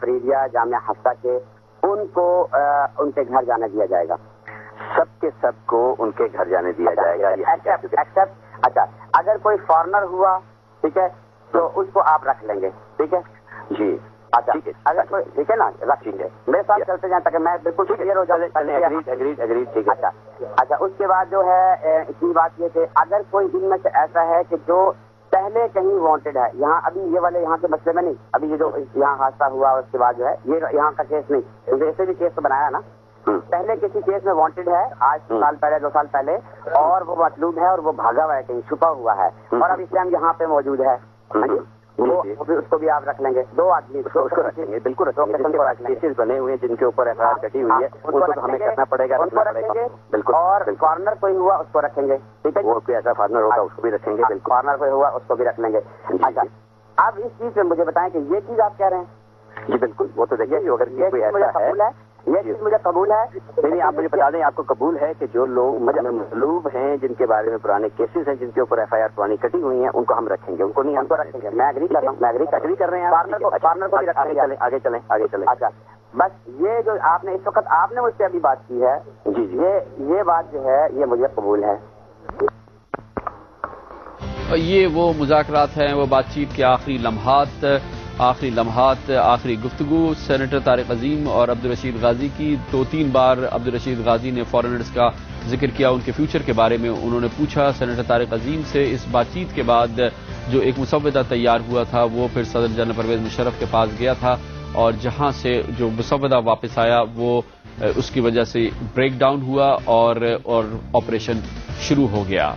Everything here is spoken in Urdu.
فریدیہ جامعہ حفصہ کے ان کو ان کے گھر جانے دیا جائے گا؟ سب کے سب کو ان کے گھر جانے دیا جائے گا. ایکسپٹ. اچھا اگر کوئی فارنر ہوا ٹھیک ہے تو اس کو آپ رکھ لیں گے ٹھیک ہے جی. اچھا اگر کوئی ٹھیک ہے نا رکھ لیں گے میرے ساتھ چلتے جائیں تاکہ میں بالکل کلیئر ہو جاؤں. اگریڈ. اچھا اس کے بعد جو ہے اتنی بات یہ کہ اگر کوئی ان میں سے ایسا ہے کہ جو پہلے کہیں وانٹیڈ ہے یہاں ابھی یہ والے یہاں کے مسئلے میں نہیں ابھی یہ جو یہاں حادثہ ہوا اس کے بعد جو ہے یہ یہاں کا کیس نہیں کیونکہ ایسے بھی کیس تو بنایا نا پہلے کسی کیس میں وانٹیڈ ہے آج 2 سال پہلے اور وہ مطلوب ہے اور وہ بھاگا ہوا ہے کہیں چھپا ہوا ہے اور اب اس ٹائم یہاں پہ موجود ہے اس کو بھی آپ رکھ لیں گے. 2 آدمی اس کو رکھیں گے بالکل. کیسز بنے ہوئے ہیں جن کے اوپر ایف آئی آر کٹی ہوئی ہے ان کو تو ہمیں کرنا پڑے گا. ان کو رکھیں گے بالکل. اور فارنر کوئی ہوا اس کو رکھیں گے ٹھیک ہے. وہ کوئی ایسا فارنر ہوگا اس کو بھی رکھیں گے بالکل. فارنر کوئی ہوا اس کو بھی رکھ لیں گے. اچھا اب اس چیز سے مجھے بتائیں کہ یہ چیز آپ کہہ رہے ہیں. جی بالکل. وہ تو دیکھیے اگر کوئی ایسا ہے یہ چیز مجھے قبول ہے. نہیں آپ مجھے بتا دیں آپ کو قبول ہے کہ جو لوگ مطلوب ہیں جن کے بارے میں پرانے کیسز ہیں جن کے اوپر ایف آئی آر پرانی کٹی ہوئی ہیں ان کو ہم رکھیں گے ان کو نہیں ہم کو رکھیں گے. میں ایگری کر رہا ہوں. ایگری کر رہے ہیں. فارنر کو بھی رکھیں گے. آگے چلیں. اچھا بس یہ جو آپ نے اس وقت آپ نے مجھ سے ابھی بات کی ہے جی یہ بات جو ہے یہ مجھے قبول ہے. یہ وہ مذاکرات ہیں وہ بات چیت کے آخری لمحات آخری گفتگو سینیٹر طارق عظیم اور عبدالرشید غازی کی. 2-3 بار عبدالرشید غازی نے فارنرز کا ذکر کیا ان کے فیوچر کے بارے میں انہوں نے پوچھا سینیٹر طارق عظیم سے. اس بات چیت کے بعد جو ایک مسودہ تیار ہوا تھا وہ پھر صدر جنرل پرویز مشرف کے پاس گیا تھا اور جہاں سے جو مسودہ واپس آیا وہ اس کی وجہ سے بریک ڈاؤن ہوا اور آپریشن شروع ہو گیا.